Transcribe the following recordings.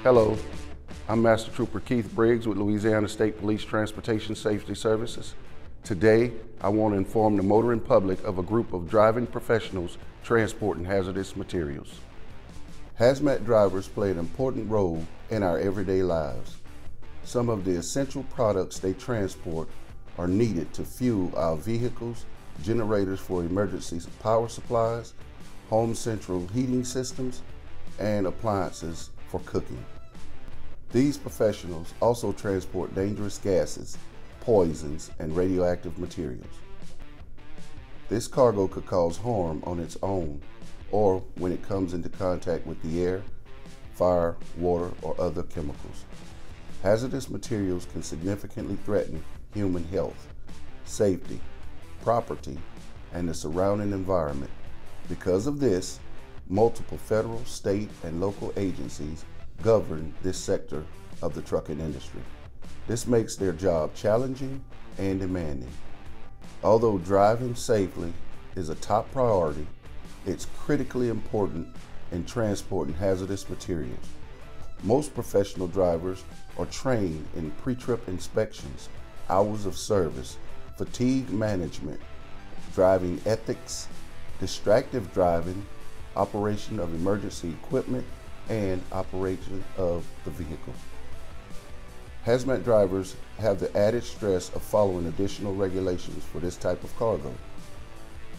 Hello, I'm Master Trooper Keith Briggs with Louisiana State Police Transportation Safety Services. Today, I want to inform the motoring public of a group of driving professionals transporting hazardous materials. Hazmat drivers play an important role in our everyday lives. Some of the essential products they transport are needed to fuel our vehicles, generators for emergency power supplies, home central heating systems, and appliances for cooking. These professionals also transport dangerous gases, poisons, and radioactive materials. This cargo could cause harm on its own or when it comes into contact with the air, fire, water, or other chemicals. Hazardous materials can significantly threaten human health, safety, property, and the surrounding environment. Because of this, multiple federal, state, and local agencies govern this sector of the trucking industry. This makes their job challenging and demanding. Although driving safely is a top priority, it's critically important in transporting hazardous materials. Most professional drivers are trained in pre-trip inspections, hours of service, fatigue management, driving ethics, distracted driving, operation of emergency equipment, and operation of the vehicle. Hazmat drivers have the added stress of following additional regulations for this type of cargo.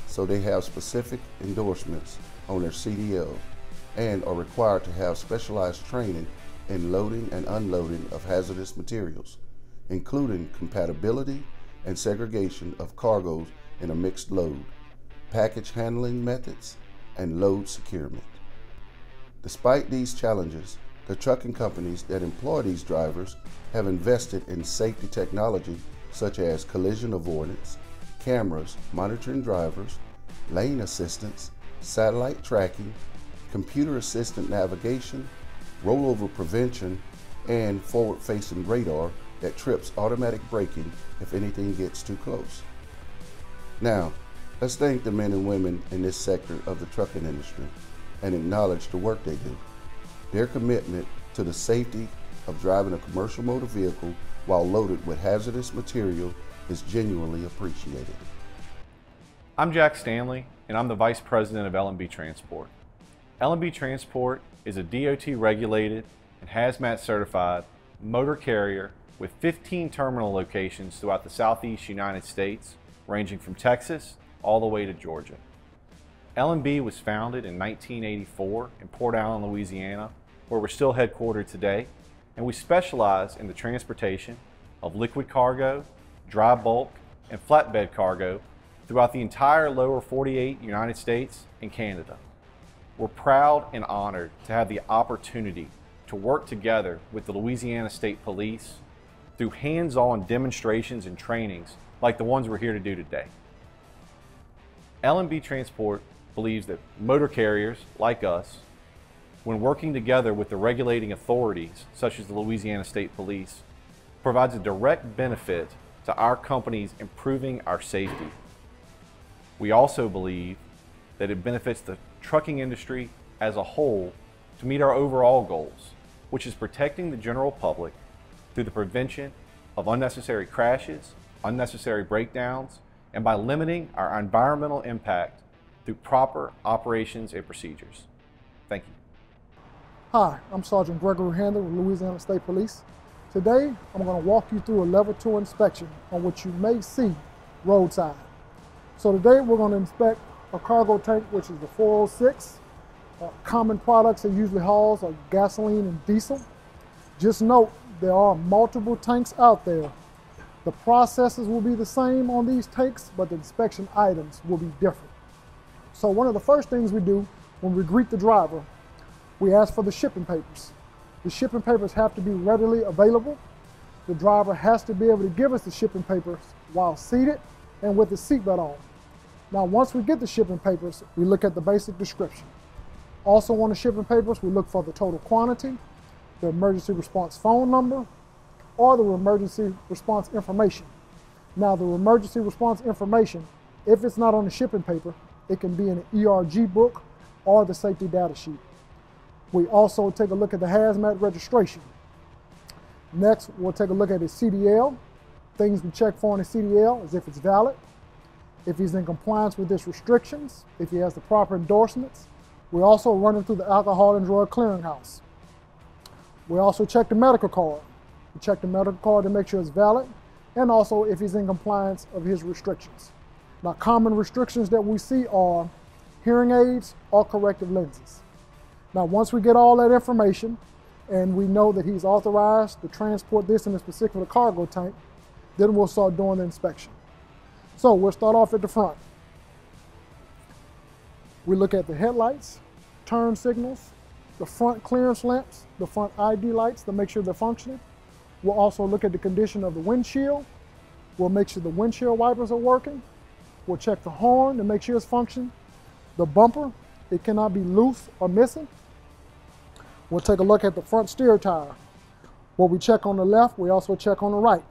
So they have specific endorsements on their CDL and are required to have specialized training in loading and unloading of hazardous materials, including compatibility and segregation of cargoes in a mixed load, package handling methods, and load securement. Despite these challenges, the trucking companies that employ these drivers have invested in safety technology such as collision avoidance, cameras monitoring drivers, lane assistance, satellite tracking, computer assisted navigation, rollover prevention, and forward-facing radar that trips automatic braking if anything gets too close. Now, let's thank the men and women in this sector of the trucking industry and acknowledge the work they do. Their commitment to the safety of driving a commercial motor vehicle while loaded with hazardous material is genuinely appreciated. I'm Jack Stanley, and I'm the Vice President of L&B Transport. L&B Transport is a DOT-regulated and hazmat certified motor carrier with 15 terminal locations throughout the Southeast United States, ranging from Texas all the way to Georgia. L&B was founded in 1984 in Port Allen, Louisiana, where we're still headquartered today, and we specialize in the transportation of liquid cargo, dry bulk, and flatbed cargo throughout the entire lower 48 United States and Canada. We're proud and honored to have the opportunity to work together with the Louisiana State Police through hands-on demonstrations and trainings like the ones we're here to do today. L&B Transport believes that motor carriers like us, when working together with the regulating authorities such as the Louisiana State Police, provides a direct benefit to our companies improving our safety. We also believe that it benefits the trucking industry as a whole to meet our overall goals, which is protecting the general public through the prevention of unnecessary crashes, unnecessary breakdowns, and by limiting our environmental impact through proper operations and procedures. Thank you. Hi, I'm Sergeant Gregory Handler with Louisiana State Police. Today, I'm going to walk you through a level 2 inspection on what you may see roadside. So today we're going to inspect a cargo tank, which is the 406. Common products it usually hauls are gasoline and diesel. Just note, there are multiple tanks out there. The processes will be the same on these tanks, but the inspection items will be different. So one of the first things we do when we greet the driver, we ask for the shipping papers. The shipping papers have to be readily available. The driver has to be able to give us the shipping papers while seated and with the seatbelt on. Now, once we get the shipping papers, we look at the basic description. Also on the shipping papers, we look for the total quantity, the emergency response phone number, or the emergency response information. Now, the emergency response information, if it's not on the shipping paper, it can be in an ERG book or the safety data sheet. We also take a look at the hazmat registration. Next, we'll take a look at his CDL. Things we check for on his CDL is if it's valid, if he's in compliance with his restrictions, if he has the proper endorsements. We also run him through the alcohol and drug clearinghouse. We also check the medical card. We check the medical card to make sure it's valid, and also if he's in compliance of his restrictions. Now, common restrictions that we see are hearing aids or corrective lenses. Now, once we get all that information and we know that he's authorized to transport this in this particular cargo tank, then we'll start doing the inspection. So we'll start off at the front. We look at the headlights, turn signals, the front clearance lamps, the front ID lights to make sure they're functioning. We'll also look at the condition of the windshield. We'll make sure the windshield wipers are working. We'll check the horn to make sure it's functioning. The bumper, it cannot be loose or missing. We'll take a look at the front steer tire. What we check on the left, we also check on the right.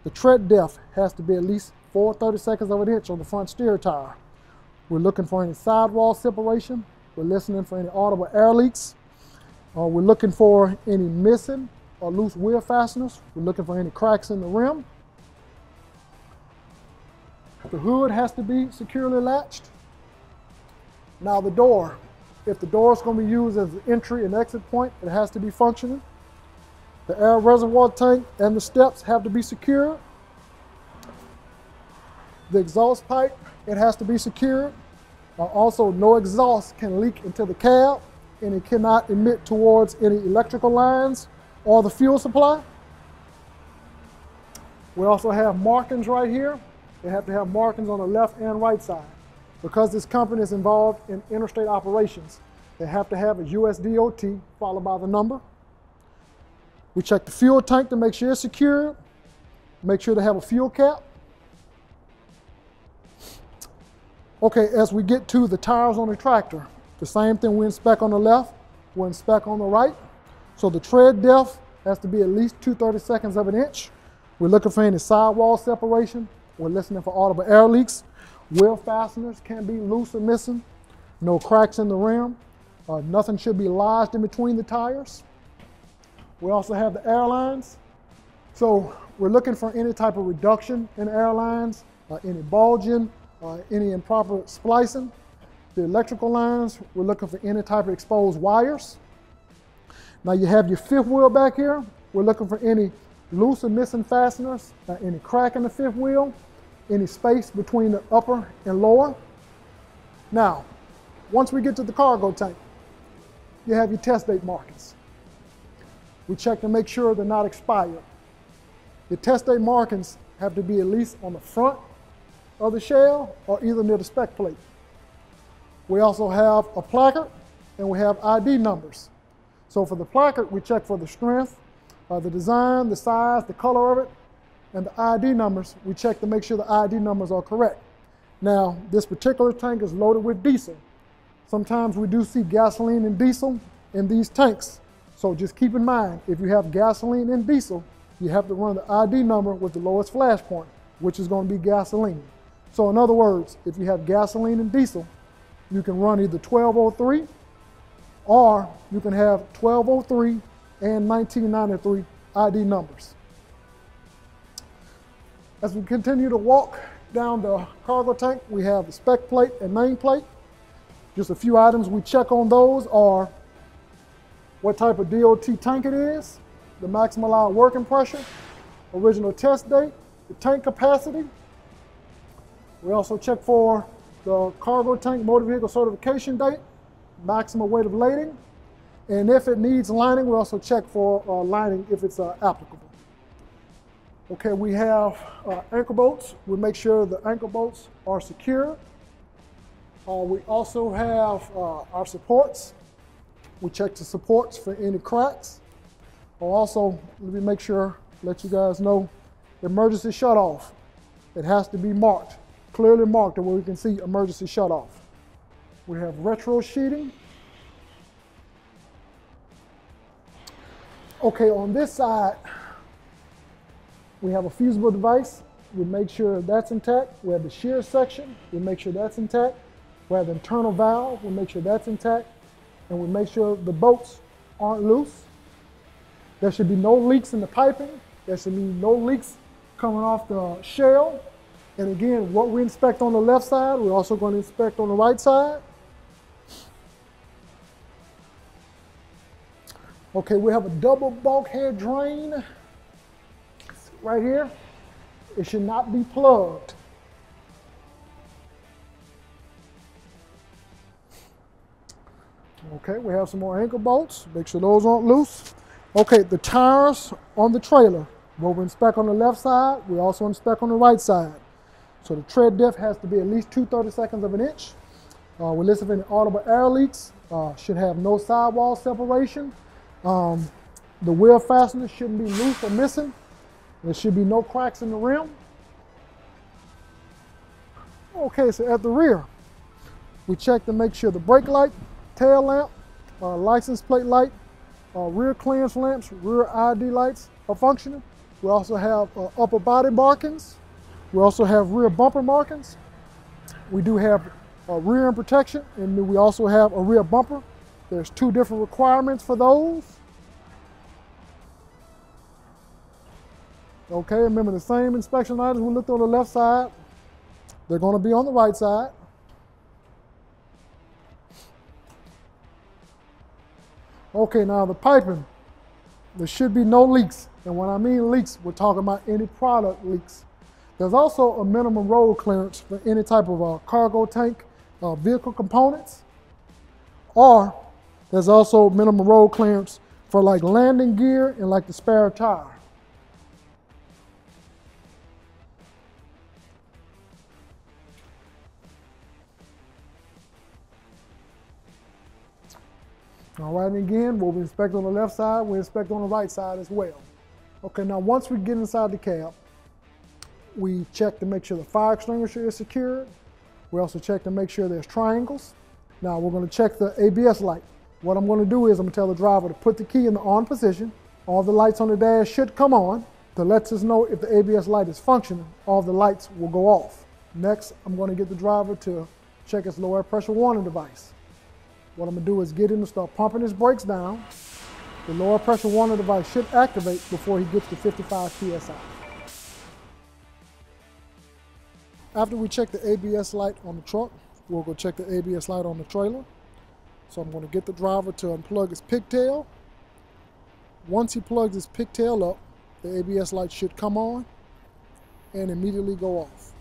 The tread depth has to be at least 4/32 of an inch on the front steer tire. We're looking for any sidewall separation. We're listening for any audible air leaks. We're looking for any missing or loose wheel fasteners. We're looking for any cracks in the rim. The hood has to be securely latched. Now the door, if the door is going to be used as an entry and exit point, it has to be functioning. The air reservoir tank and the steps have to be secured. The exhaust pipe, it has to be secured. Also, no exhaust can leak into the cab, and it cannot emit towards any electrical lines or the fuel supply. We also have markings right here. They have to have markings on the left and right side. Because this company is involved in interstate operations, they have to have a US DOT followed by the number. We check the fuel tank to make sure it's secured, make sure they have a fuel cap. Okay, as we get to the tires on the tractor, the same thing we inspect on the left, we'll inspect on the right. So the tread depth has to be at least 2/32 of an inch. We're looking for any sidewall separation. We're listening for audible air leaks. Wheel fasteners can't be loose or missing. No cracks in the rim. Nothing should be lodged in between the tires. We also have the airlines. So we're looking for any type of reduction in airlines, any bulging, any improper splicing. The electrical lines, we're looking for any type of exposed wires. Now you have your fifth wheel back here. We're looking for any loose or missing fasteners, any crack in the fifth wheel, any space between the upper and lower. Now, once we get to the cargo tank, you have your test date markings. We check to make sure they're not expired. Your test date markings have to be at least on the front of the shell or either near the spec plate. We also have a placard and we have ID numbers. So for the placard, we check for the strength, the design, the size, the color of it, and the ID numbers, we check to make sure the ID numbers are correct. Now, this particular tank is loaded with diesel. Sometimes we do see gasoline and diesel in these tanks. So just keep in mind, if you have gasoline and diesel, you have to run the ID number with the lowest flash point, which is going to be gasoline. So in other words, if you have gasoline and diesel, you can run either 1203 or you can have 1203 and 1993 ID numbers. As we continue to walk down the cargo tank, we have the spec plate and name plate. Just a few items we check on those are what type of DOT tank it is, the maximum allowed working pressure, original test date, the tank capacity. We also check for the cargo tank motor vehicle certification date, maximum weight of lading, and if it needs lining, we also check for lining if it's applicable. Okay, we have anchor bolts. We make sure the anchor bolts are secure. We also have our supports. We check the supports for any cracks. Also, let me make sure, let you guys know, emergency shutoff. It has to be marked, clearly marked where we can see emergency shutoff. We have retro sheeting. Okay, on this side, we have a fusible device. We make sure that's intact. We have the shear section. We make sure that's intact. We have the internal valve. We make sure that's intact. and we make sure the bolts aren't loose. There should be no leaks in the piping. There should be no leaks coming off the shell. And again, what we inspect on the left side, we're also going to inspect on the right side. Okay, we have a double bulkhead drain right here. It should not be plugged. Okay, we have some more anchor bolts. Make sure those aren't loose. Okay, the tires on the trailer. What we inspect on the left side, we also inspect on the right side. So the tread depth has to be at least 2/32 of an inch. We listen for any audible air leaks. Should have no sidewall separation. The wheel fasteners shouldn't be loose or missing. There should be no cracks in the rim. Okay, so at the rear, we check to make sure the brake light, tail lamp, license plate light, rear clearance lamps, rear ID lights are functioning. We also have upper body markings. We also have rear bumper markings. We do have rear end protection, and we also have a rear bumper. There's 2 different requirements for those. Okay, remember the same inspection items we looked on the left side, they're going to be on the right side. Okay, now the piping, there should be no leaks. And when I mean leaks, we're talking about any product leaks. There's also a minimum road clearance for any type of cargo tank vehicle components, or there's also minimum road clearance for like landing gear and like the spare tire. All right, and again, what we inspect on the left side, we inspect on the right side as well. Okay, now once we get inside the cab, we check to make sure the fire extinguisher is secured. We also check to make sure there's triangles. Now we're going to check the ABS light. What I'm going to do is I'm going to tell the driver to put the key in the on position. All the lights on the dash should come on. To let us know if the ABS light is functioning, all the lights will go off. Next, I'm going to get the driver to check his low air pressure warning device. What I'm going to do is get him to start pumping his brakes down. The lower pressure warning device should activate before he gets to 55 PSI. After we check the ABS light on the truck, we'll go check the ABS light on the trailer. So I'm going to get the driver to unplug his pigtail. Once he plugs his pigtail up, the ABS light should come on and immediately go off.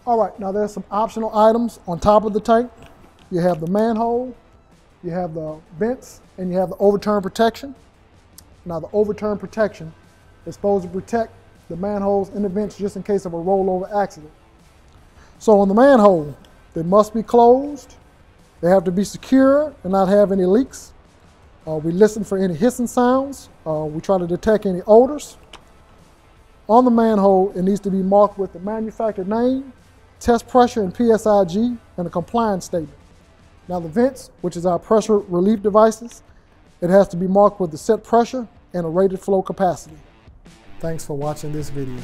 All right, now there's some optional items on top of the tank. You have the manhole, you have the vents, and you have the overturn protection. Now the overturn protection is supposed to protect the manholes and the vents just in case of a rollover accident. So on the manhole, they must be closed. They have to be secure and not have any leaks. We listen for any hissing sounds. We try to detect any odors. On the manhole, it needs to be marked with the manufacturer name, test pressure and PSIG, and a compliance statement. Now the vents, which is our pressure relief devices, it has to be marked with the set pressure and a rated flow capacity. Thanks for watching this video.